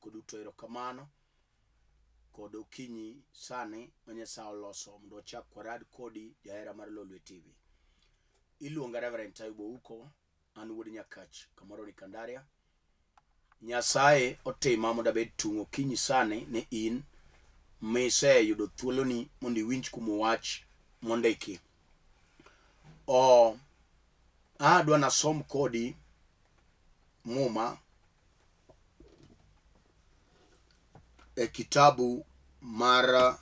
nodwoko duto erokamano kod okinyi sani ma Nyasaye oloso mondo wachak warad kodi jahera mar Lolwe TV. Iluonga Reverend Ayub, an wuod Nyakach kamoro ni Kandaria. Nyasaye otima mondo abed tung' okinyi sani ne in mise yudo thuoloni mondo iwinj kuom wach mondiki. Adwa nasom kodi muma e kitabu mar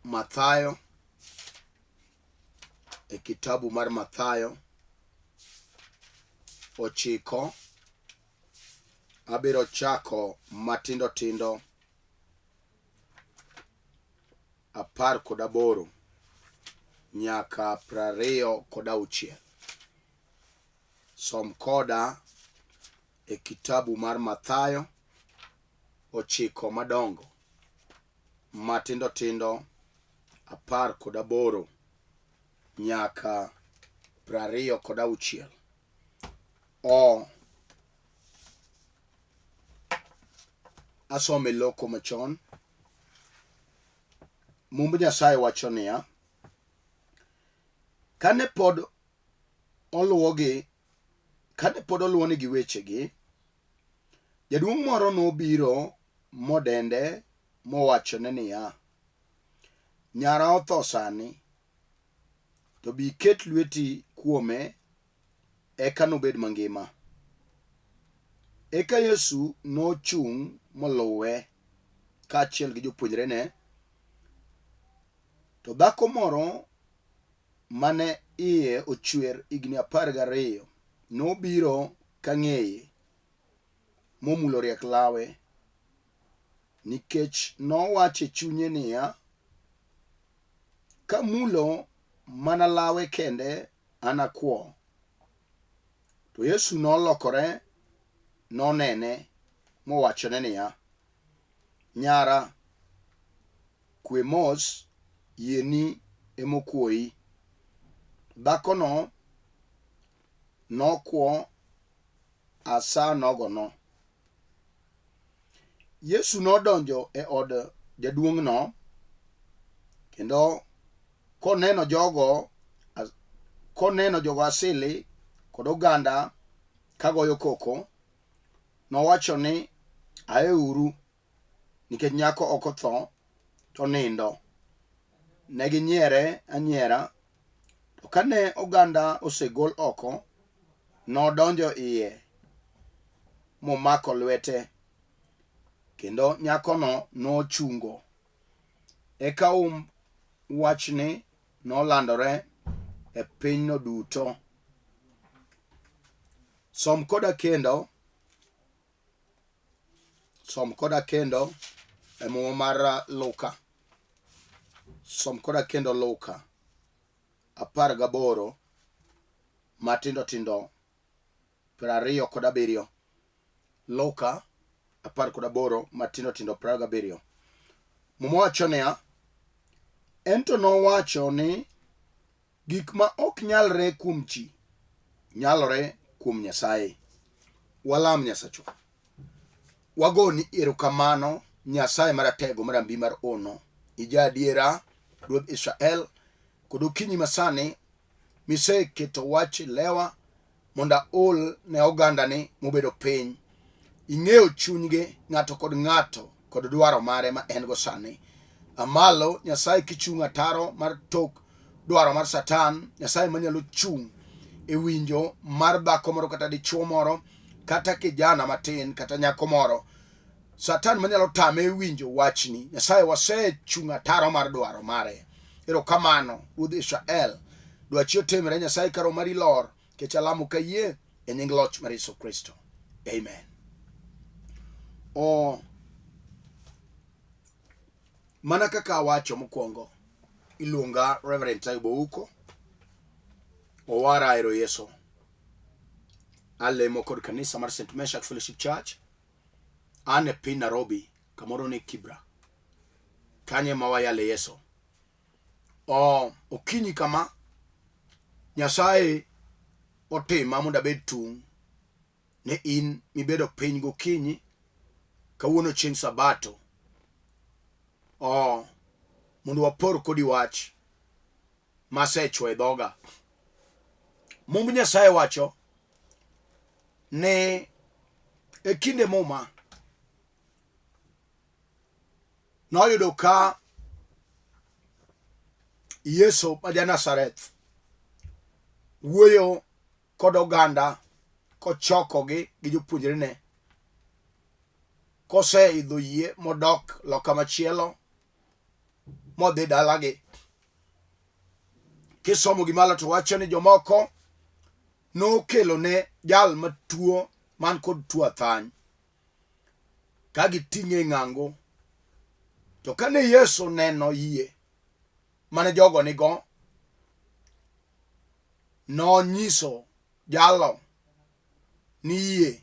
Mathayo, ochiko. Abiro chako matindo tindo 18 nyaka 26. Som koda e kitabu mar Mathayo ochiko madongo matindo tindo 18 nyaka 26. Asome loko machon. Mumb Nyasaye wacho niya: kane pod oluwoni gi wechegi, jaduong' moro nobiro modende mowachone niya, nyara otho sani, to bi iket lweti kuome eka nobed mangima. Eka Yesu nochung' moluwe kaachiel gi jopuonjrene. To dhako moro mane iye ochwer higni 12 nobiro ka ng'eye momulo riek lawe, nikech nowacho e chunye niya, kamulo mana lawe kende anakuo. To Yesu nolokore nonene mowachone niya, nyara, kwe mos, yieni emokuoi. Dhakono nokuo asa nogono. Yesu nodonjo e od jaduong'no, kendo koneno jogo asili kod oganda kagoyo koko, nowacho ni, aeuru, nikech nyako ok otho to nindo. Neginyiere anyiera. To kane oganda osegol oko, nodonjo iye momako lwete, kendo nyakono nochungo. Eka wachni nolandore e pinyno duto. Som koda kendo e muma mar Luka. Som koda kendo Luka 18 matindo tindo 27. Luka 18 matindo tindo 27. Muma wacho niya, ento nowacho ni gik ma ok nyalre kuom chi nyalore kuom Nyasaye. Walam Nyasachwa. Wagoni erokamano Nyasaye maratego marambi mar ono, ija adiera, Ruoth Israel, kod okinyi masani miseketo wach lewa monda ol ne ogandani mobedo piny. Ing'eyo chunygi ng'ato kod ng'ato kod dwaro mare ma en go sani. Amalo Nyasaye kichung' ataro mar tok dwaro mar Satan, Nyasaye manyalo chung' e winjo mar dhako moro kata dichuo moro, kata kijana matin kata nyako moro. Satan manyalo tame winjo wachni, Nyasaye wasechung' ataro mar dwaro mare. Erokamano Ruoth Israel, dwachi otimre Nyasaye karo mari lor, kech alamo kayie e nying loch mar Yesu Kristo. Amen. Mana kaka awacho mokwongo, iluonga Reverend Ayub, owara ero Yesu. Alemo kod kanisa mar St. Meshach Fellowship Church. An e piny Nairobi, kamoro ni Kibra. Kanye mawayale Yesu. Okinyi kama, Nyasaye otima mondo abed tung' ne in mibedo piny gokinyi kawuono chieng' sabato mondo wapor kodi wach masechwe dhoga. Mumb Nyasaye wacho ne e kinde muma noyudo ka Yesu ma ja-Nazareth wuoyo kod oganda kochokogi gi jopuonjrene, koseidho yie modok loka machielo modhi dalagi. Kisomo gimalo to wacho ni jomoko nokelo ne jal matuo man kod tuo athany ka giting'e e ng'ango. To kane Yesu neno yie mane jogo nigo, nonyiso jalo ni yie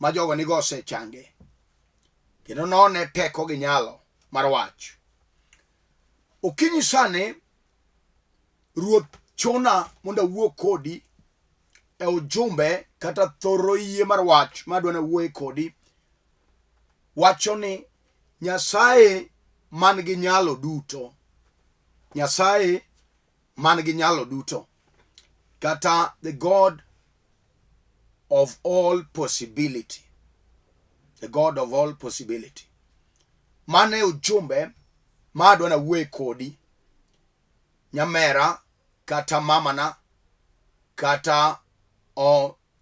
ma jogo nigo osechange, kendo none teko gi nyalo mar wach. Okinyi sani Ruoth chuna mondo awuo kodi e ujumbe kata thoro yie mar wach madwana wuoye kodi. Wacho ni Nyasaye Mangi Nyalo Duto, Nyasaye Mangi Nyalo Duto, kata the God of all possibility, the God of all possibility. Mane ujumbe madwana wuoye kodi, nyamera kata mamana kata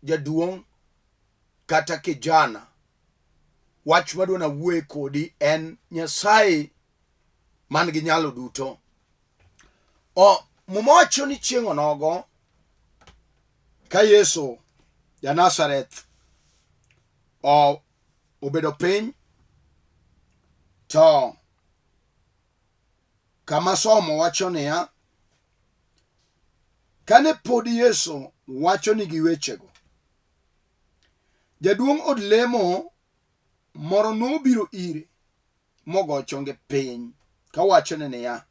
jaduong' kata kijana. Wach madwana wuoye kodi en Nyasaye Mangi Nyalo Duto. Muma wacho ni chieng' onogo ka Yesu ja-Nazareth obedo piny, to kama somo wacho niya, kane pod Yesu wacho ni gi wechego, jaduong' od lemo moro nobiro ire mogo chonge piny kawachone niya,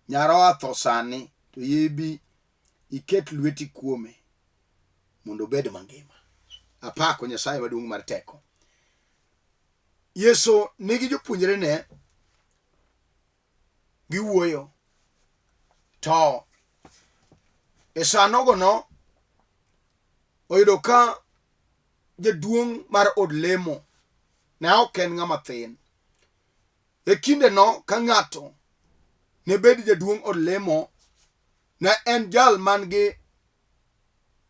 nyarawa tho sani, to yebi iket lweti kuome mondo obed mangima. Apako Nyasaye maduong' mar teko. Yesu nigi jopuonjrene giwuoyo, to e sanogono oyudo ka jaduong' mar od lemo ne ok en ng'ama thin. E kinde no ka ng'ato ne bed jaduong' od lemo, ne en jal man gi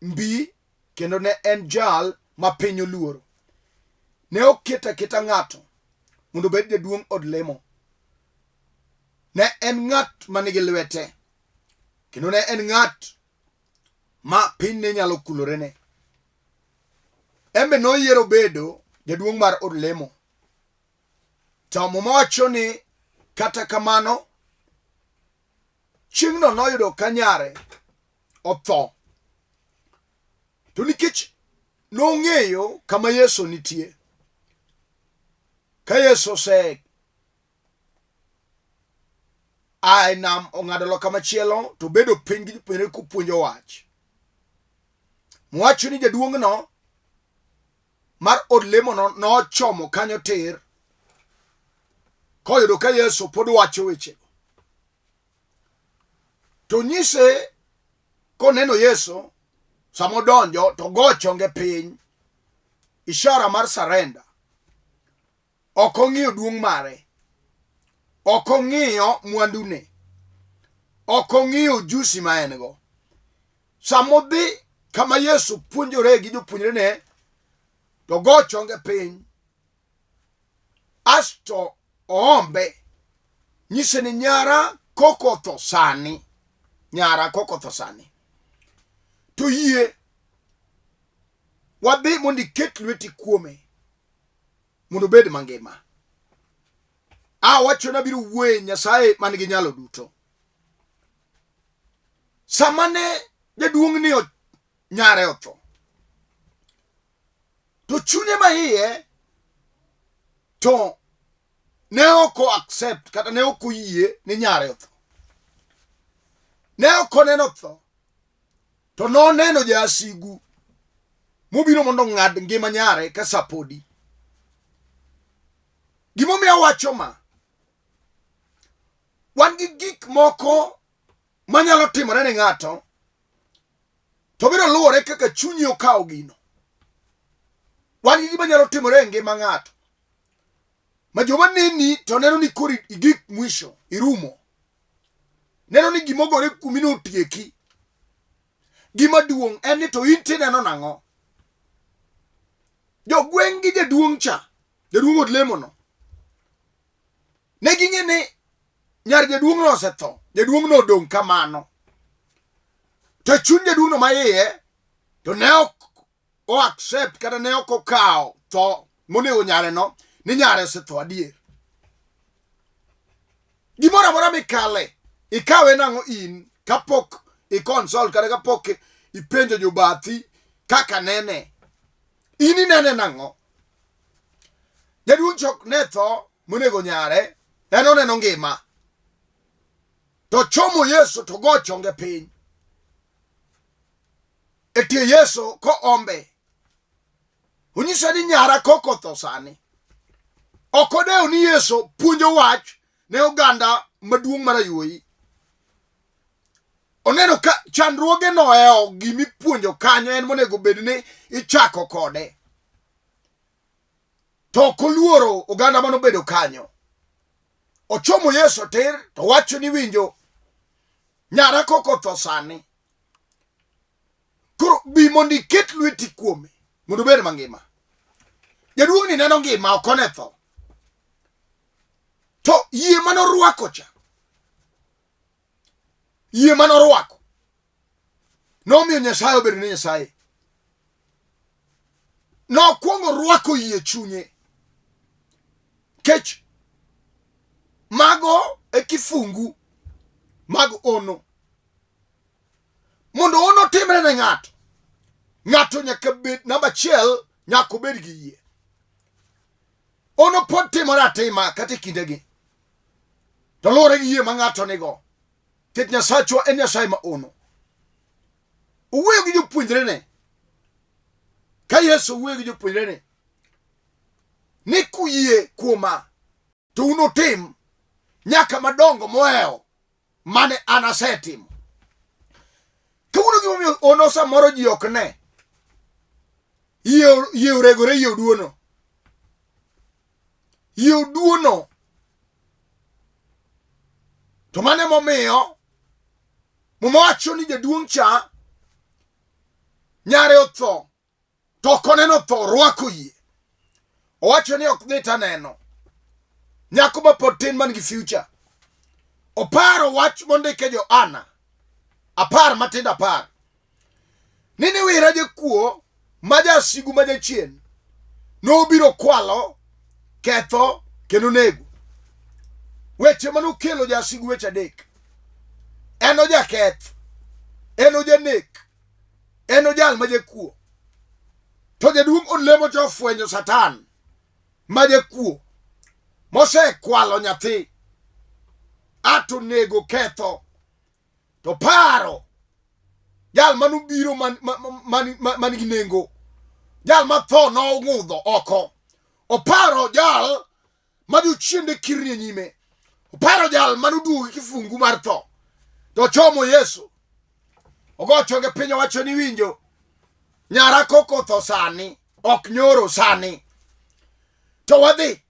mbi, kendo ne en jal ma piny oluoro. Ne oketa keta ng'ato mondo bed jaduong' od lemo. Ne en ng'at manigi lwete, kendo ne en ng'at ma piny ne nyalo kulorene. Embe noyiero bedo jaduong' mar od lemo. To muma wacho ni kata kamano, chieng'no noyudo ka nyare otho. To nikech nong'eyo kama Yesu nitie, ka Yesu ae nam ong'ado loka machielo to bedo piny gi jopuonjre kopuonjo wach, mwacho ni jaduong'no mar od lemono nochomo kanyo tir koyudo ka Yesu pod wacho wechego. To nyise koneno Yesu samodonjo to go chonge piny, ishara mar sarenda. Ok ong'iyo duong' mare, ok ong'iyo mwandune, ok ong'iyo ujusi ma en go. Samodhi kama Yesu puonjore gi jopuonjrene, to go chonge piny, asto oombe, nyise ni nyara koko tho sani, nyara koko tho sani, to yie wadhi mondo iket lweti kuome mondo bed mangima. Wacho na biro wuoye Nyasaye Mangi Nyalo Duto. Samane jaduong' ni nyare otho, to chunye ma iye to ne oko accept kata ne oko yie ni nyare otho. Ne oko neno tho, to no neno jasigu mobiro mondo ng'ad ngima nyare ka sapodi. Gimomiyo wacho ma, wan gi gik moko manyalo timore ne ng'ato, to biro luwore kaka chunyi okawo gino. Wan gi gima nyalo timore e ngima ng'ato, ma joma neni to neno ni kori igik mwisho, irumo. Neno ni gimogore kumino otieki. Gima duong' en ni to in tineno nang'o. Jogweng' gi jaduong' cha, jaduong' od lemono, ne ging'e ni nyar jaduong'no osetho, jaduong'no odong' kamano. To chuny jaduong'no ma iye to ne ok o accept kata ne ok okawo tho monego nyare no, ni nyare osetho adier. Gimoro amora mikale, ikawe nang'o in kapok i-consult kata kapok ipenjo jobathi kaka nene. In inene nang'o? Jaduong' chok ne tho monego nyare, en oneno ngima. To chomo Yesu to go chonge piny e tie Yesu ko ombe. Unyiso ni nyara koko tho sani. Okodeo ni Yesu puonjo wach ne oganda maduong' marayuoyi. Oneno ka chandruoge noeo gimipuonjo kanyo en monego bed ni ichako kode. To koluoro oganda manobedo kanyo. Ochomo Yesu tir to wacho ni winjo nyara koko tho sani. Koro bi mondo iket lweti kuome mondo bed mangima. Jaduong' ni neno ngima okone tho. To yie manorwako cha, yie manorwako nomiyo Nyasaye obedo ni Nyasaye. Nokwongo rwako yie chunye. Kech mago e kifungu mag ono. Mondo ono timre ne ng'ato, ng'ato nyaka bed namba achiel, nyaka obed gi yie. Ono pod timore atima kata kindegi, to luwore gi yie ma ng'ato nigo. Kech Nyasachwa en Nyasaye ma ono. Owuoyo gi jopuonjrene, ka Yesu owuoyo gi jopuonjrene ni kuyie kuoma to unotim nyaka madongo mohewo mane an asetimo. Kawuono gimomiyo ono samoro ji ok ne. Yie oregore, yie oduono. Yie oduono. To mane momiyo mowacho ni jaduong' cha nyare otho, to ok oneno tho, rwako yie. Owacho ni ok dhi taneno nyako ma pod tin man gi future. Oparo wach mondike Johana 10:10. Nini wira jakuo ma jasigu ma jachien nobiro kwalo, ketho kendo nego. Weche manokelo jasigu weche adek. En ojaketh, en ojanek, en ojal ma jakuo. To jaduong' olemo to ofwenyo Satan ma jakuo, mose kwalo nyathi, ato nego, ketho. To paro jal manubiro man gi nengo, jal ma tho no ng'udho oko. Oparo jal maduchiende kirni nyime. Oparo jal manuduogi kifungu mar tho. To chomo Yesu, ogocho ge piny wacho ni winjo nyara koko tho sani, ok nyoro sani. To wadhi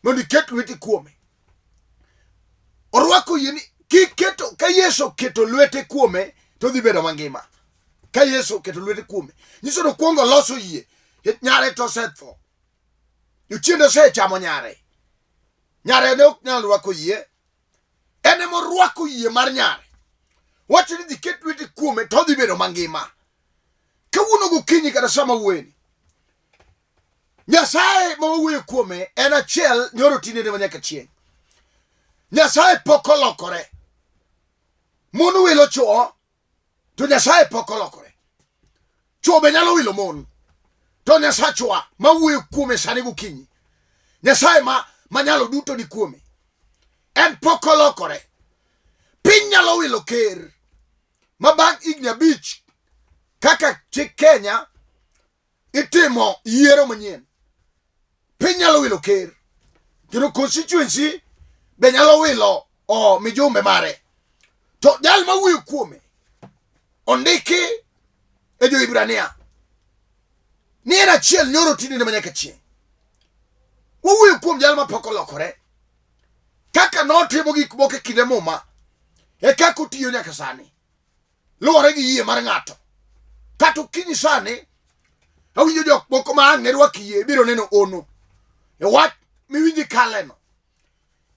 mondo iket lweti kuome. Orwako yie ni kiketo, ka Yesu keto lwete kuome to dhi bedo mangima. Ka Yesu keto lwete kuome, nyiso no kwongo loso yie. Nyare to setho, yuchiende se chamo nyare. Nyare ne ok nyal rwako yie. Ene mo rwako yie mar nyare. Wacho ni dhi ket lwete kuome to dhi bedo mangima. Kawuono gokinyi kata sama wueni, Nyasaye ma wuoyo kuome en achiel nyoro tinende manyaka chieng'. Nyasaye pok olokore. Mon wilo chuo, to Nyasaye pok olokore. Chuo be nyalo wilo mon, to Nyasachwa ma wuoyo kuome sani gokinyi, Nyasaye ma nyalo duto ni kuome, en pok olokore. Piny nyalo wilo ker ma bang' higni 5 kaka chik Kenya itimo yiero manyien. Piny nyalo wilo ker, kendo constituency be nyalo wilo mijumbe mare. To jal ma wuyo kuome ondiki e Jo-Ibrania ni en achiel nyoro tinende manyaka chieng'. Wawuoyo kuom jal ma pok olokore, kaka notimo gik moko e kinde muma e kaka otiyo nyaka sani, luwore gi yie mar ng'ato. Kata okinyi sani awinjo jok moko ma ang' ne rwak yie biro neno ono e wach miwinji kaleno.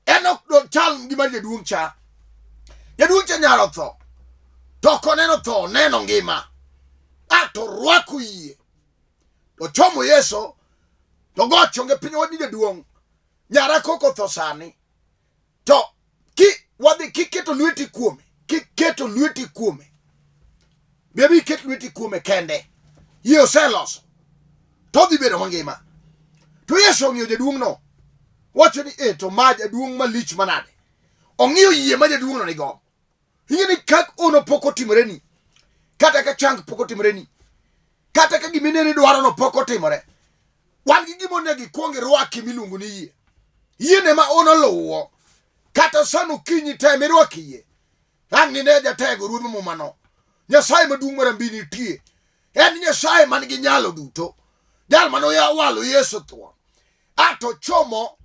En ok do chal gima jaduong' cha. Jaduong' cha nyalo tho, to ok oneno tho, neno ngima. Ato rwako yie, to chomo Yesu, to gocho nge piny wadni jaduong' nyara koko tho sani. To kiketo lweti kuome, kiketo lweti kuome, bebi ket lweti kuome kende, yie oseloso, to dhi bedo mangima. To Yesu ong'iyo jaduong' no, wacho ni to ma jaduong' malich manade. Ong'iyo yie ma jaduong' no nigo. Ing'eni kak ono pok otimoreni, kata ka chang pok otimoreni, kata ka gimineni dwaro no pok otimore. Wan gi gimone gi kuongi rwaki miluongo ni yie. Yie ne ma ono luwo, kata sano kinyi teme rwaki yie. Ang' ni ne jatego ruodh mumano. Nyasaye maduong' marambini tie. En Nyasaye Mangi Nyalo Duto. Jal mano ya walo Yesu thuon. Ato chomo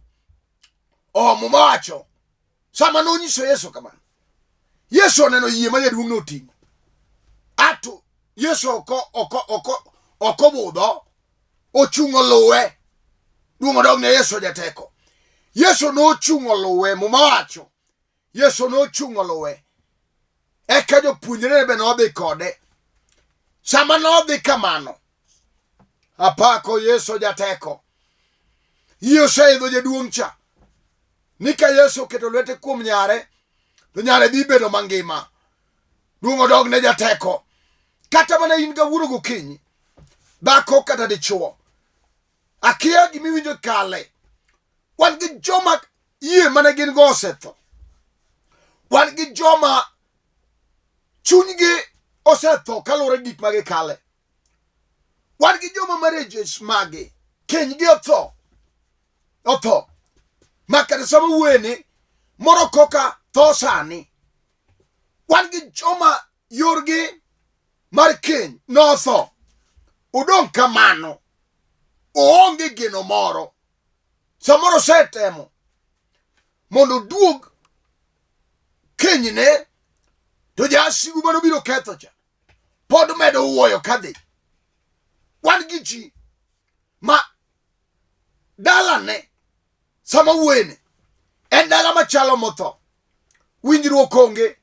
muma wacho. Sama nonyiso Yesu kamano. Yesu oneno yie ma jaduong' noting'o. Ato Yesu oko budho, ochung'o luwe. Duong' dog ne Yesu jateko. Yesu no ochung'o luwe, muma wacho. Yesu no ochung'o luwe. Eka jopuonjre be nodhi kode. Sama nodhi kamano, apako Yesu jateko. Yie oseidho jaduong' cha. Nika Yesu keto lwete kuom nyare, to nyare dhi bedo mangima. Duong' odog ne jateko. Kata mana in kawuono gokinyi, dhako kata dichuo, akia gimiwinjo kale. Wan gi joma yie mane gin go osetho. Wan gi joma chunygi osetho kaluwore gik magi kale. Wan gi joma marriages magi kenygi otho. Makata sama wuene moro koka tho sani. Wan gi joma yorgi mar keny notho. Udong' kamano, oonge geno moro. Samoro setemo mondo duog kenyne, to jasigu mano biro ketho cha pod medo wuoyo kadhi. Wan gi ji ma dalane sama wuene en dala machalo motho. Winjruok onge.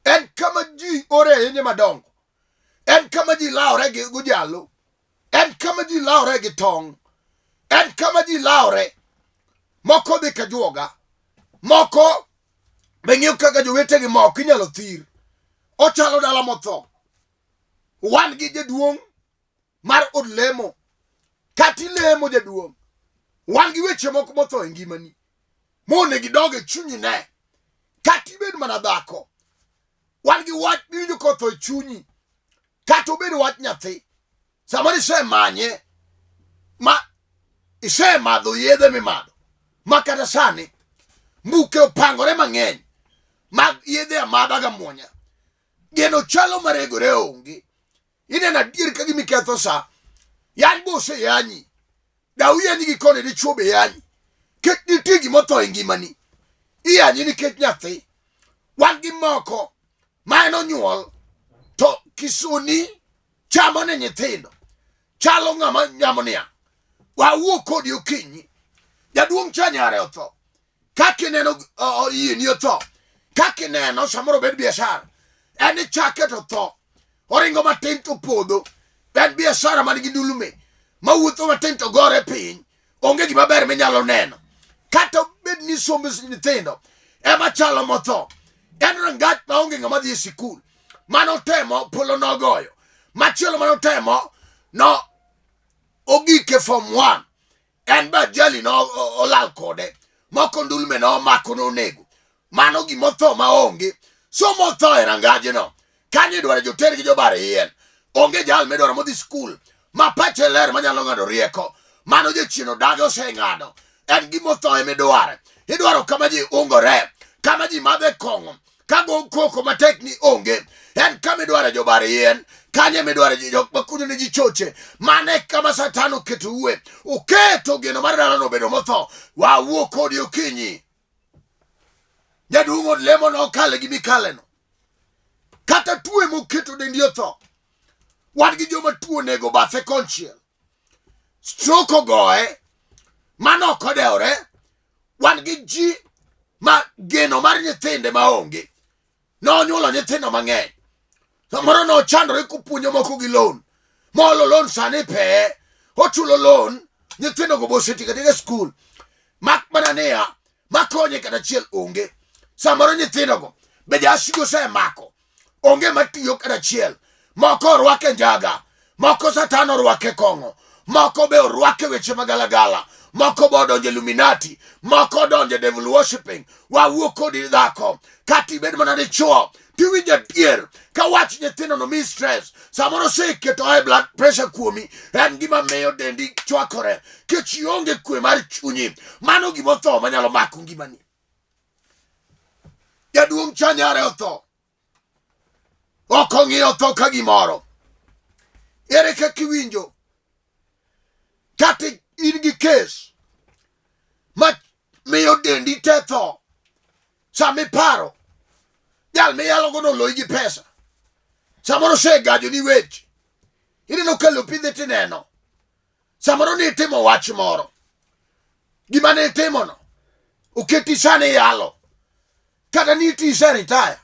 En kama ji ore yenye madongo. En kama ji laore gi gujalo. En kama ji laore gi tong'. En kama ji laore. Moko dhi kajuoga. Moko beng'iyo kaka jowetegi moko inyalo thir. Ochalo dala motho. Wan gi jaduong' mar od lemo. Kati lemo jaduong'. Wan gi weche moko motho e ngimani. Mone gidoge chunyi ne. Kati bed mana dhako. Wan gi wach miwinjo kotho e chunyi. Kata obed wach nyathi. Samani isemanye ma isemadho yedhe mimadho. Ma kata sani mbuke opangore mang'eny mag yedhe amadha ga muonya. Geno chalo maregore onge. Ineno adier ka gimi ketho sa. Yan bose yanyi. Dawi yanyi gi kone dichuo be yanyi. Ket nitie gimotho e ngimani. Iyanyi nikech nyathi. Wan gi moko ma en onyuol to kisuni chamo ne nyithindo. Chalo ng'ama nyamo niya. Wawuo kodi okinyi. Jaduong' cha nyare otho. Kaki neno yie ni otho. Kaki neno samoro bed biashara. En chake to tho. Oringo matin to podho. En biashara manigi ndulume. Mawuotho matin to gore piny. Onge gima ber minyalo neno. Kata bed ni sombe nyithindo. Ema chalo motho. En rangach ma onge ng'ama dhi e sikul. Mano temo polo nogoyo. Machielo mano temo no ogike form 1. En ba jali no olal kode. Moko ndulme no mako no nego. Mano gimotho ma onge. So motho e rangaje no. Kanye dware joter gi jobare yien. Onge jal medwaro modhi skul. Ma pache ler manyalo ng'ado rieko. Mano jochieno dage oseng'ado. en gimotho emidware. Idwaro kama ji ungore, kama ji madhe kong'o, kago koko matek ni onge. En kama idware jobare yien, kanye midware jok makunyo ne ji choche. Mane kama Satan oketo uwe, oketo geno mar dalano bedo motho. Wawuo kodi okinyi. Jaduong' od lemo no kale gi mikale no. Kata tuwe moketo dendi otho. Wan gi joma tuo nego bathe konchiel. Stroke ogoe, mano kodeore. Wan gi ji ma geno mar nyithinde maonge. No nyuolo nyithindo mang'eny. Samoro no chandore kupuonjo moko gi loan. Molo loan sani pe. Ochulo loan. Nyithindo go boseti katika school. Mak mananea. Makonye kata chiel onge. Samoro nyithindo go. Beja asigo se mako. Onge matiyo kata chiel. Moko rwake njaga. Moko Satano rwake kongo. Moko be rwake weche magalagala. Moko bodo donje Illuminati. Moko donje devil worshipping. Wawuo kodi dhako. Kati bed manade chuo. Tiwinja tier. Ka wach nyithindo no mi stress. Samoro se keto high blood pressure kuomi. En gima meyo dendi chwakore. Kechi onge kwe mar chunyi. Mano gimotho manyalo mako ngimani. Jaduong' chanyare otho. Okong'i otho ka gimoro. Ere kaka iwinjo? Kati in gi kes ma miyo dendi tetho. Sami paro. Jal miyalo gono loyi gi pesa. Samoro se gajo ni weche. Ineno ka lopidhe tineno. Samoro ni timo wach moro. Gima ne timo no. Uketi sane yalo. Kata ni ti se retire.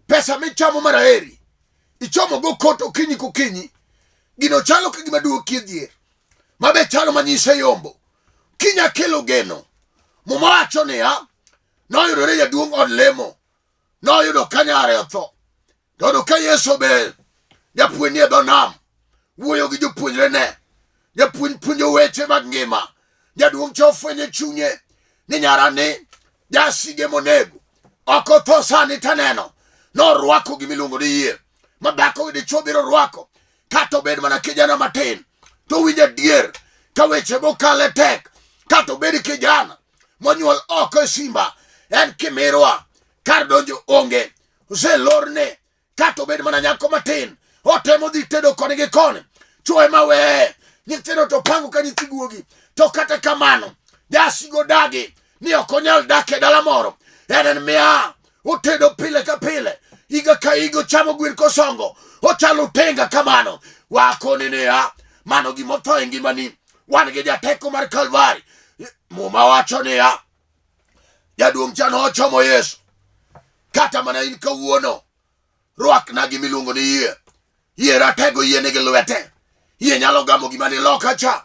Pesa michamo maraheri. Ichomo go koto okinyi kukinyi. Gino chalo ka gima duo kiedhier. Mabe chalo manyise yombo. Kinya kelo geno. Muma wacho ni ha. Noyudore jaduong' od lemo. Noyudo kanyare otho. Todo ka Yesu be. Japuonj e dho nam. Wuoyo gi jopuonjre ne. Japuonj puonjo weche mag ngima. Jaduong' chofwenye chunye. Ni nyarane. Jasige monego. Oko tho sani taneno. No rwako gimiluongo ni yie. Madhako gi dichuo biro rwako. Kato bed mana kijana matin. To winja dier. Ka weche mokale tek. Kato bed kijana. Monyuol oko simba. En kimirwa. Kar donjo onge. Use lorne. Kato bed mana nyako matin. Otemo dhi tedo koni gi koni. Chue mawe. Nyithindo to pango ka nyithi guogi. To kata kamano. Jasigo dagi. Ni okonyal dake dala moro. En miya. Otedo pile ka pile. Iga ka igo chamo gwir kosongo. Ochalo tenga kamano. Wako nini ya. Mano gimotho ngimani. Wan gi jateko mar Kalvari. Muma wacho ni ya. Jaduong' chano ochomo Yesu. Kata mana in kawuono. Rwak na gimiluongo ni yie. Yie ratego yie nigi lwete. Yie nyalo gamo gimani loka cha.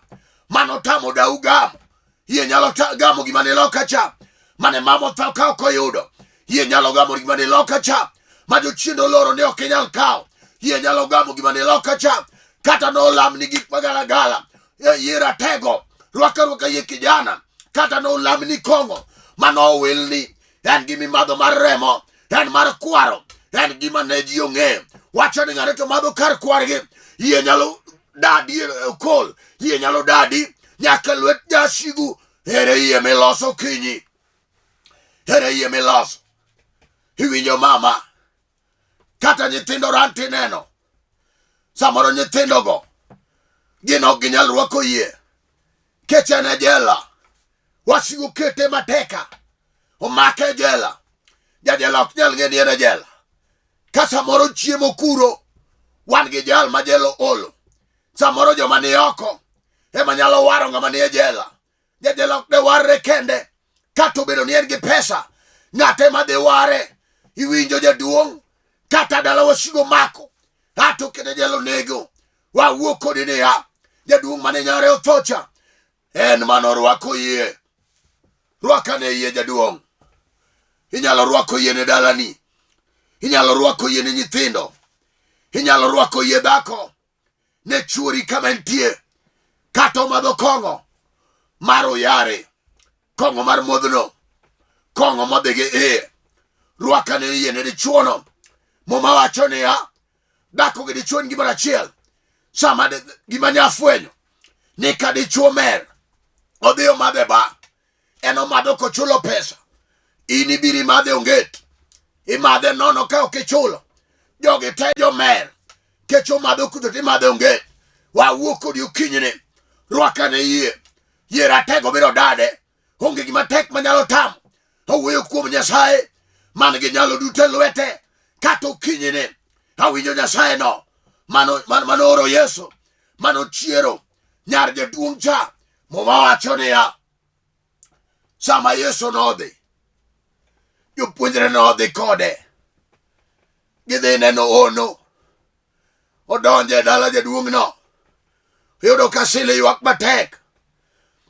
Mano tamo dau gamo. Yie nyalo gamo gimani loka cha. Mane mamo tho ka okoyudo. Yie nyalo gamo gimani loka cha. Majo chiendo loro ne okenyal kao. Yie nyalo gamo gimani loka cha. Kata no lam ni gik magalagala. Yie ratego. Rwaka yie kijana. Kata no lam ni kongo. Mano will ni. En gimi madho mar remo. En mar kwaro. En gima ne ji ong'e. Wacho ni ng'ane to madho kar kwargi. Yie nyalo dadi kol. Yie nyalo dadi. Nyaka lwet jasigu. Ere yie miloso kinyi. Ere yie miloso. Iwinjo mama. Kata nyithindo ranti neno. Samoro nyithindo go. Gino ginyal rwako yie. Keche ne jela. Wasigu kete mateka. Omake jela. Jajela ok nyal ng'e ni en jela. Ka samoro chiemo kuro. Wan gi jal ma jelo olo. Samoro joma ni oko. Ema nyalo waro ng'ama ni e jela. Jajela ok de warre kende. Kato bedo ni en gi pesa. Ng'ate ma de ware. Iwinjo jaduong'. Kata dala wasigo mako. Ato kene jelo nego. Wawuo kodi ni ya. Jaduong' mane nyare othocha. En mano rwako yie. Rwakane yie jaduong'. Inyalo rwako yie ne dalani. Inyalo rwako yie ne nyithindo. Inyalo rwako yie dhako. Ne chuori kama entie. Kato madho kongo. Maro yare. Kongo mar modhno. Kongo modhige Rwakane yie ne dichuono. Muma wacho ni ya. Dhako gi dichuo ni gimoro achiel. Sama gima nyafwenyo. Ni ka dichuo mer. Odhiyo madhe ba. madho kochulo pesa. Ini biri madhe onget. Imadhe nono ka okichulo. Jogi te jomer. Kecho madho kuto ti madhe onget. Wawuok kodi okinyne. Rwakane yie. Yie ratego biro dade. Onge gima tek manyalo tam. Owuoyo kuom Nyasaye Mangi Nyalo Duto lwete. Kata okinyne. Awinjo Nyasaye no. Manoro Yesu. Mano chiero. Nyar jaduong' cha. Muma wacho niya. Sama Yesu nodhi. Jopuonjre nodhi kode. Gidhi neno ono. Odonje dala jaduong' no. Oyudo ka sile ywak matek.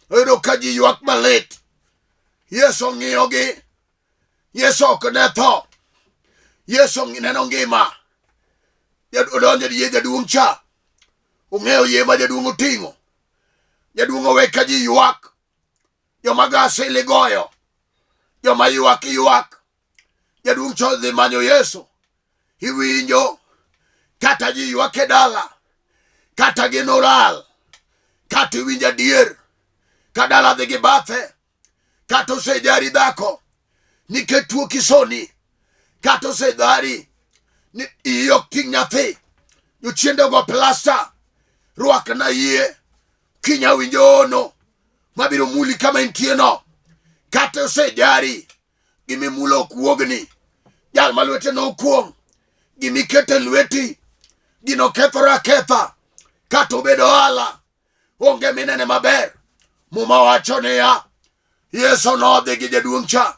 Oyudo ka ji ywak malit. Yesu ng'iyogi. Yesu ok ne tho. Yesu neno ngima. Odonje yie jaduong' cha. Ong'eyo yie ma jaduong' oting'o. Jaduong' owe ka ji ywak. Joma ga sile goyo. Joma ywak. Jaduong' cha dhi manyo Yesu. Iwinjo. Kata ji ywak e dala. Kata gin oral. Kata iwinjo adier. Ka dala dhi gi bathe. Kata osejari dhako. Nikech tuo kisoni. Kata osedhari. Ni iyi ok ting' nyathi. Jochiende go plasta. Rwak na yie. Kinya winjo ono. Mabiro muli kama intie no. Kata osejari. Gimi mulo okuogni. Jal malwete no okuong. Gimi kete lweti. Gino kethora ketha. Kata obedo ala. Onge minene maber. Muma wacho niya. Yesu nodhi gi jaduong' cha.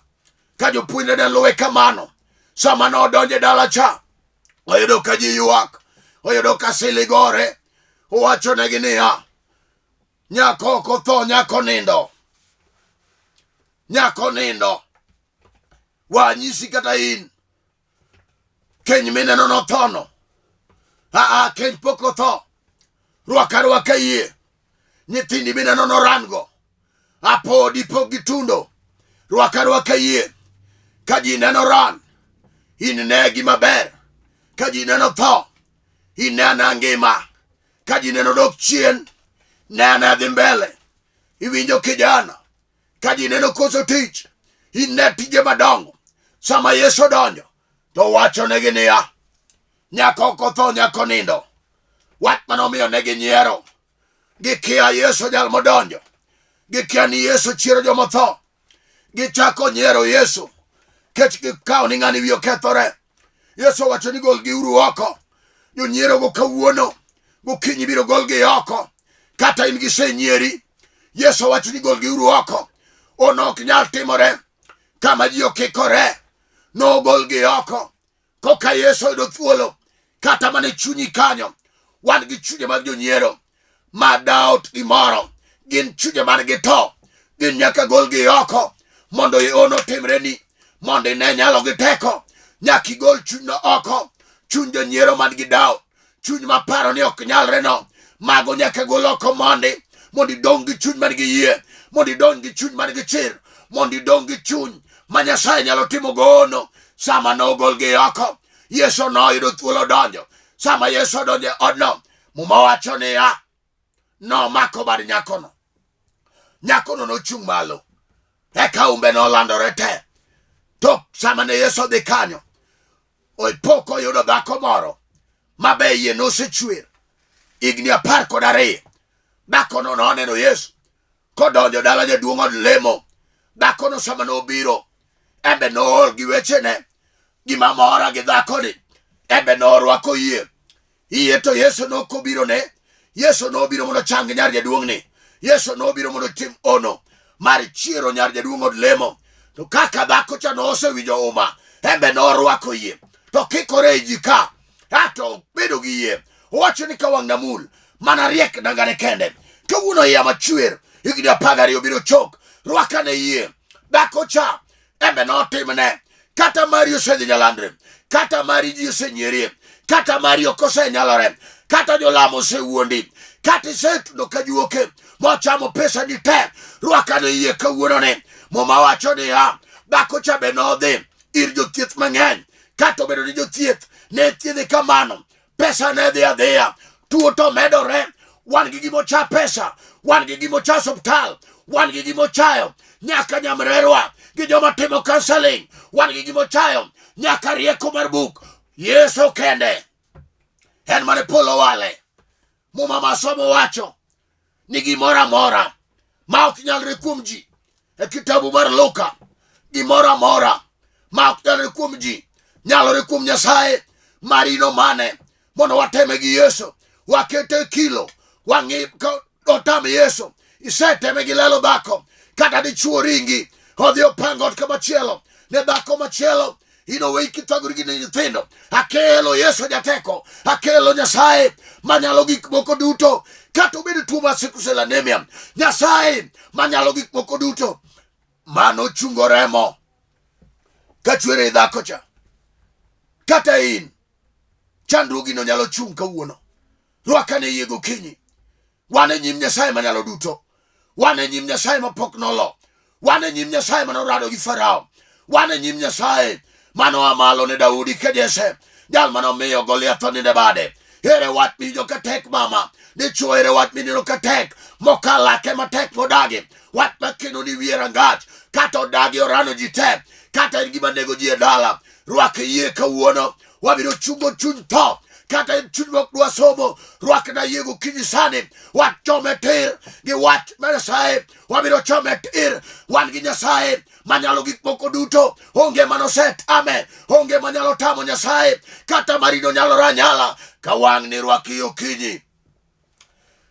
Ka jopuonjre ne luwe kamano. Sama nodonje dala cha. Oyudo ka ji ywak. Oyudo ka sili gore. Owacho negi niya. Nyako ok otho, nyako nindo. Nyako nindo. Wanyisi kata in. Keny mineno nothono. Keny pok otho. Rwaka yie. Nyithindi mineno norango. Apodi pok gitundo. Rwaka yie. Ka ji neno ran. In ne gima ber. Ka ji neno tho. In ne ngima. Ka ji neno dok chien. Ne dhi mbele. Iwinjo kijana. Ka ji neno koso tich. In ne tije madongo. Sama Yesu donjo. To wacho negi niya. Nyako ok otho, nyako nindo. Wat manomiyo negi nyiero. Gikia Yesu jal modonjo. Gikia ni Yesu chiero joma tho. Gichako nyiero Yesu. Kech gikawo ni ng'ani wiye okethore. Yesu wacho ni gol gi uru oko. Jonyiero go kawuono. Gokinyi biro gol gi oko. Kata in gisenyieri. Yesu wacho ni gol gi uru oko. Ono ok nyal timore. Kama ji okikore. No gol gi oko. Koka Yesu yudo thuolo. Kata mane chunyi kanyo. Wan gi chunye mag jonyiero. Ma doubt gimoro. Gin chunye man gi to. Gin nyaka gol gi oko. Mondo ono timre ni. Mondo ne nyalo gi teko. Nyaki gol chuny no oko. Chuny jonyiero man gi doubt. Chuny ma paro ni ok nyalre no. Mago nyaka gol oko mondi. Mondi dong gi chuny man gi yie. Mondi dong gi chuny man gi chir. Mondi dong gi chuny ma Nyasaye nyalo timo gono. Sama no gol gi oko. Yesu no yudo thuolo donjo. Sama Yesu donjo odno. Muma wacho niya. No mako bad nyakono. Nyakono no chung malo. Eka umbe no landore te. Tok sama ne Yesu dhi kanyo. Poko yudo dhako moro. Mabe yie no se chwer. Igni 12. Dhako no noneno Yesu. Kodonjo dala jaduong' od lemo. Dhako no sama no biro. Embe no ol gi wechene. Gima mora gi dhako ni. Embe no rwako yie. Yie to Yesu no kobiro ne. Yesu no biro mondo chang nyar jaduong' ni. Yesu no biro mondo tim ono. Mari chiero nyar jaduong' od lemo. To kaka dhako cha no osewinjo uma. Embe no rwako yie. To kikore jika. Ato bedo gi yie. Owacho ni ka wang' namul. Mana riek nangane kende. Kawuono iya machwer. Higni 12 biro chok. Rwakane yie. Dhako cha. Embe no timne. Kata mari osedhi nyalandre. Kata mari ji osenyierie. Kata mari ok osenyalore. Kata jolamo osewuondi. Kata isetundo ka juoke. Mochamo pesa ni te. Rwakane yie kawuono ne. Muma wacho niya. Dhako cha be nodhi ir jothieth mang'eny. Kata obedo ni jothieth ne thiedhe kamano. Pesa ne dhi adhiya. Tuo to medore. Wan gi gimocha pesa. Wan gi gimocha osiptal. Wan gi gimochayo. nyaka nyamrerwa gi joma timo counseling, wan gi gimo chayo, nyaka rieko mar buk. Yesu kende en mane polo wale. Muma masomo wacho ni gimora mora ma ok nyalre kuom ji e kitabu mar Luka, gimora mora ma ok nyalre kuom ji nyalore kuom Nyasaye. Marino mane mondo wateme gi Yesu, wakete kilo, wangi otam Yesu. Iseteme gi lelo dhako, kata dichuo ringi odhi opango kama chielo ne dhako machielo, inowe kitagori gi nyithindo. Akelo Yesu jateko, akelo Nyasaye manyalo gik moko duto, kata obed tuo mar sickle cell anemia, Nyasaye manyalo gik moko duto, mano chungo remo kachwere dhako cha. Kata in chandruogi no nyalo chung kawuono, rwakane yie gokinyi. Wan e nyim Nyasaye manyalo duto, wan e nyim Nyasaye mapok nolo, wan e nyim Nyasaye manorado gi Farao, wan e nyim Nyasaye mano amalo ne Daudi kejese, jal mano miyo Goliath oninde bade. Ere wat mijo katek mama, dichuo ere wat minino katek, mokalake matek modagi, wat makino ni wiera ngach, kata odagi orano jite, kata en gima nego ji e dala. Rwake yie kawuono, wabiro chungo chuny to, kata en chuny mok dwa somo, rwake na yie gokinyi sani, wat chome tir, gi wat Nyasaye, wabiro chome tir. Wan gi Nyasaye manyalo gik moko duto, onge manoset ame, onge manyalo tamo Nyasaye, kata marino nyalo ranyala, kawang ni rwaki okinyi.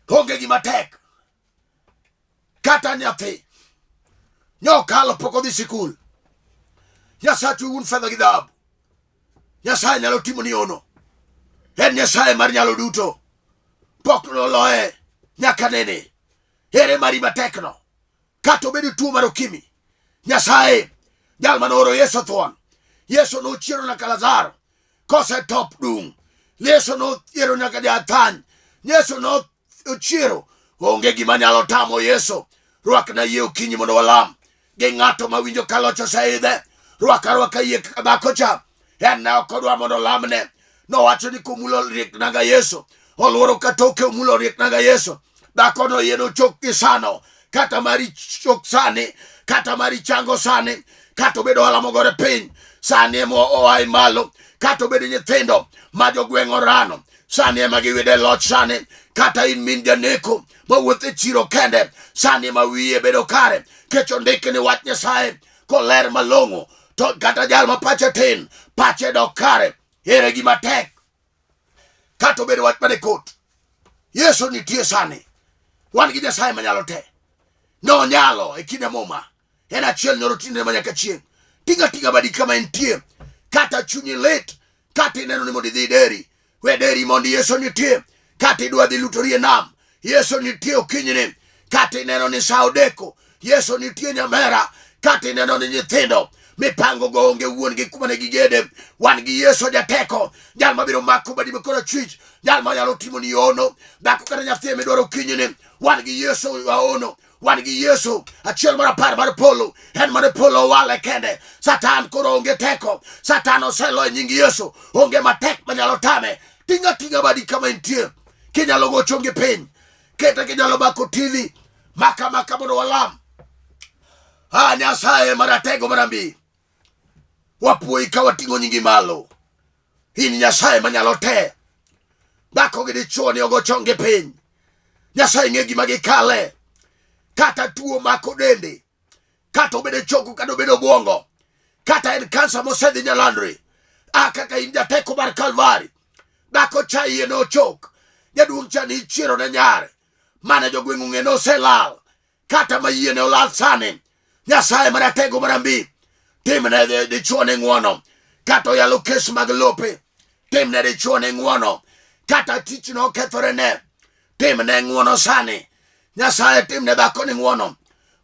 Onge gima tek, kata nyathi nyokalo poko dhi sikul, Nyasachu un fedha gi dhahabu, Nyasaye nyalo timo ni ono. En Nyasaye mar nyalo duto, pok noloe nyaka nene. Ere mari matekno, kata obedo tuo mar okimi, Nyasaye jal manoro Yesu thuon. Yesu no chiero nyaka Lazaro, kose top dung. Yesu no chiero nyaka jatany, Yesu no chiero. Onge gima nyalo tamo Yesu. Rwak na yie okinyi mondo walam gi ng'ato mawinjo kalocho saidhe. Rwaka yie dhako cha, en na okodwa mondo lamne. Nowacho ni kumulo riek naga Yesu, oluoro katoke umulo riek naga Yesu. Dhako no yeno chok kisano, kata mari chok sani, kata mari chango sani, kata obedo ohala mogore piny sani emo oai malo, kata obedo nyithindo ma jogweng' orano sani ema giwide loch sani, kata in min janeko mawuoth e chiro kende sani ema wiye bedo kare, kech ondiki ni wach Nyasaye koler malong'o, to kata jal ma pache tin pache dok kare. Ere gima tek, kata obedo wach mane kot, Yesu nitie sani. Wan gi Nyasaye manyalo te, no nyalo e kinde moma, en achiel nyoro tinde manyaka chieng'. Tinga badi kama entie, kata chunyi lit, kata ineno ni mondo idhi deri, we deri mondo Yesu nitie. Kata idwa dhi lutori nam, Yesu nitie okinyini. Kata ineno ni sa odeko, Yesu nitie nyamera. Kata ineno ni nyithindo mipango go onge wuon gi kuma ne gigede, wan gi Yesu jateko, jal mabiro mako badi makora chwich, jal manyalo timo ni ono, dhako kata nyathi midwaro okinyini. Wan gi Yesu waono, wan gi Yesu achiel mar apar mar polo, en mane polo wale kende. Satan koro onge teko, Satan oselo e nying Yesu, onge matek manyalo tame. Tinga badi kama entie, kinyalo gocho onge piny, keta kinyalo bako TV, maka mondo walam. Nyasaye maratego marambi, wapuoi ka wating'o nyingi malo. In Nyasaye manyalo te, dhako gi dichuo ni ogocho onge piny, Nyasaye ng'e gima gikale, kata tuo mako dende, kata obedo choko, kata obedo buongo, kata en kansa mosedhi nyalandri. Kaka in jateko mar Kalvari, dhako cha iye no chok, jaduong' cha ni chiero na nyare, mane jogweng' ong'e no selal, kata ma iye ne olal sani. Nyasaye maratego marambi, timne dichuo ne ng'wono, kata oyalo kes mag lope, timne dichuo ne ng'wono, kata tich no okethore ne, timne ng'wono sani. Nyasaye timne dhako ni ng'wono,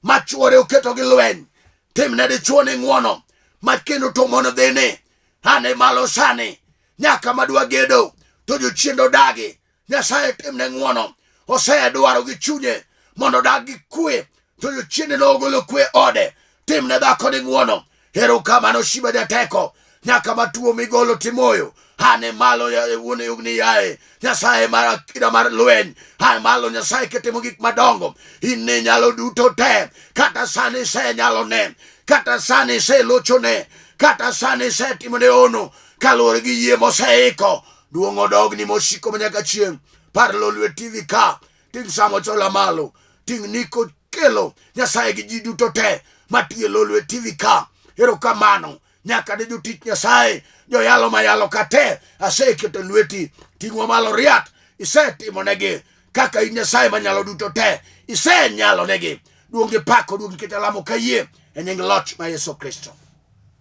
ma chuore oketo gi lweny, timne dichuo ni ng'wono, ma kendo tomono dhene, ane malo sani, nyaka madwa gedo, to jochiendo dagi. Nyasaye timne ng'wono, osedwaro gi chunye mondo dagi kwe, to jochiende no ogolo kwe ode, timne dhako ni ng'wono. Erokamano Shiba jateko, nyaka matuo migolo timoyo. Hane malo ya wuone yugni yae. Nyasaye mar kida mar lweny. Hane malo Nyasaye ketimo gik madongo. Inne nyalo duto te. Kata sani se nyalo ne. Kata sani se locho ne. Kata sani se timone ono. Kaluwore gi yie moseiko. Duong' odogni mosiko manyaka chieng'. Par Lolwe TV ka. Ting' Samo Chola malo. Ting' Niko kelo. Nyasaye gi ji duto te. Matiye Lolwe TV ka. Erokamano. Nyaka de jotich Nyasaye. Joyalo mayalo kate. Aseketo lweti. Ting'wa malo riat. Isetimo negi. Kaka in Nyasaye Manyalo Duto te. Isenyalo negi. Duong' pako, duong' ketalamo kayie. E nying loch ma Yesu Kristo.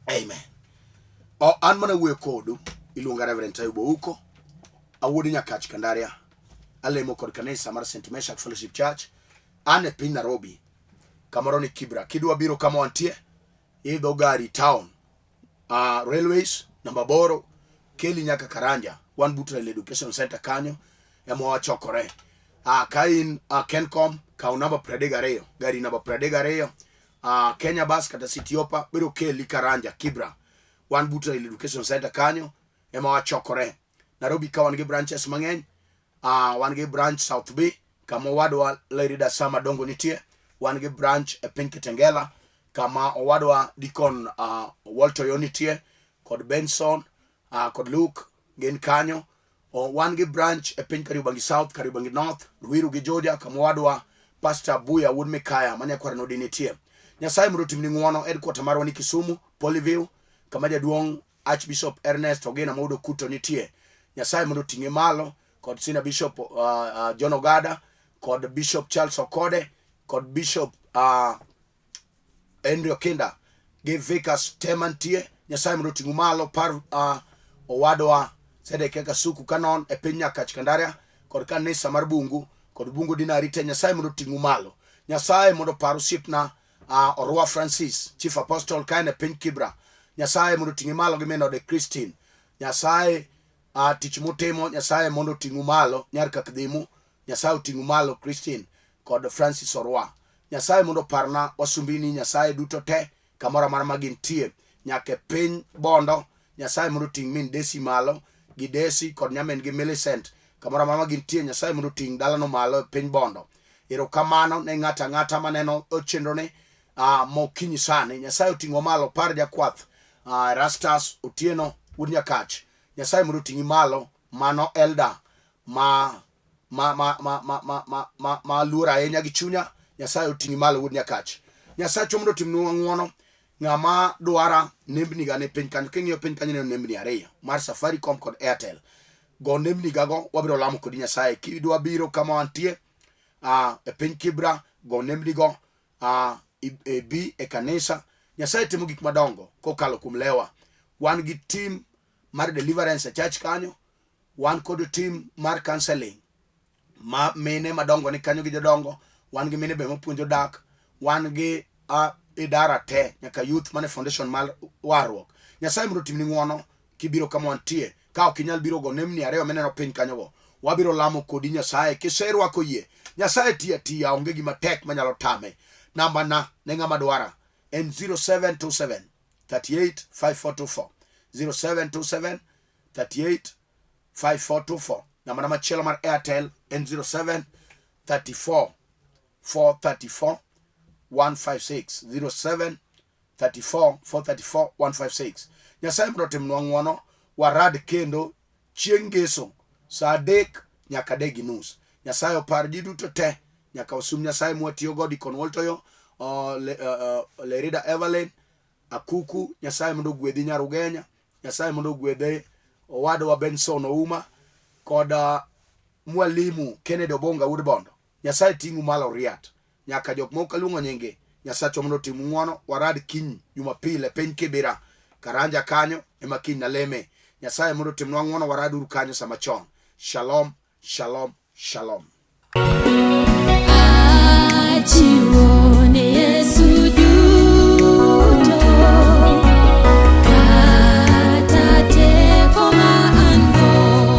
Amen. An mana wuoyo kodu. Iluonga Reverend Ayub uko. Awuodi Nyakach Kandaria. Alemo kod kanisa mar St. Meshach Fellowship Church. An e piny Nairobi. Kamoro ni Kibra. Kidwa biro kama wantie. Idho gari town. Railways. Namba boro. Keli nyaka Karanja. One Butrel Education Center kanyo. Emo wachokore. Kain Kencom. Kau namba Pradegareyo. Gari namba Pradegareyo. Kenya Bus kata City Opa. Biro keli Karanja. Kibra. One Butrel Education Center kanyo. Emo wachokore. Nairobi ka wan gi branches mang'eny. Wan gi branch South Bay. Kama wadwa Lerida Sama dongo nitie. Wan gi branch e piny Kitengela. Kama owadwa Dikon Walter Yonitie. Kod Benson. Kod Luke. Gen kanyo. Wan gi branch e piny Karibangi South. Karibangi North. Ruiru gi Georgia. Kama wadwa Pastor Buya Wood Mikaya. Manya kwara nodi nitie. Nyasaye mrotim ni ng'uono. Headquarter marwa ni Kisumu. Polyview. Kama jaduong' Archbishop Ernest Ogena Maudo Kuto nitie. Nyasaye mondo ting'e malo. Kod Senior Bishop John Ogada. Kod Bishop Charles Okode. Kod Bishop Andrew Kinda. Gi Vikas Temantie. Nyasaye mondo ting'e malo. Par owadwa Sedeke Kasuku Kanon e piny Nyakach Kandaria. Kod kanisa mar Bungu. Kod Bungu Dinarite. Nyasaye mondo ting'e malo. Nyasaye mondo paro sipna Orwa Francis. Chief Apostle kaine piny Kibra. Nyasaye mondo ting'e malo gi Menode Christine. Nyasaye tich motimo. Nyasaye mondo ting'u malo. Nyar Kakdhimu. Nyasaye ting'u malo Christine. Kod Francis Orwa. Nyasaye mondo parna wasumbini. Nyasaye duto te. Kamora mar magintie. Nyake piny Bondo. Nyasaye mondo ting' min Desi malo. Gi Desi kod nyamen gi Millicent. Kamora mar magintie. Nyasaye mondo ting' dalano malo piny Bondo. Erokamano ne ng'ata ng'ata maneno chenro ni. Mokinyi sani. Nyasaye oting'o malo par jakwath. Rastas Otieno Wuod Nyakach. Nyasaye mondo ting'i malo. Mano elda ma luora ahinya gi chunya. Nyasaye oting'i malo Wuod Nyakach. Nyasaye mondo timnwa ng'uono. Ng'ama dwara nembni ga ne piny kanyo. King'iyo piny kanyo ne nembni ariyo. Mar Safaricom kod Airtel. Go nembni ga go wabiro lamo kodi Nyasaye. Kidwa biro kama wantie. E piny Kibra. Go nembni go. Bi e kanisa. Nyasaye timo gik madongo. Kokalo kum lewa. Wan gi team mar deliverance e church kanyo. Wan kod team mar counseling. Ma mine madongo ni kanyo gi jodongo. Wan gi mine be mapuonjo dak. Wan gi idara te. Nyaka youth mane foundation mar warruok. Nyasaye mondo timni ng'uono. Kibiro kama wantie. Ka ok inyal biro go nembni ariyo meneno piny kanyo go. Wabiro lamo kodi Nyasaye. Kiserwako yie. Nyasaye tiya onge gima tek manyalo tame. Namba na ne ng'ama dwara. En 0727 38 5424. 0727 38 5424. Namba machielo mar Airtel en 07 34 434 156. 07 34 434 156. Nyasaye mondo timnwa ng'uono. Warad kendo chieng' ngeso sa 3 nyaka 3:30. Nyasaye opar ji duto te. Nyaka usum Nyasaye mwatiyo godi kon woltoyo. Lerida Evelyn Akuku. Nyasaye mondo gwedhi Nyarugenya. Nyasaye mondo gwedhe owadwa Benson Ouma. Kod mwalimu Kennedy Obonga Wuod Bondo. Nyasaye ting'u malo riat. Nyaka jok moko kaluongo nyinge. Nyasaye mondo timu ng'uono. Warad kiny Jumapile piny Kibira. Karanja kanyo ema kiny na leme. Nyasaye mondo timnwa ng'uono. Warad uru kanyo sama chon. Shalom. Shalom. Shalom. Achiwo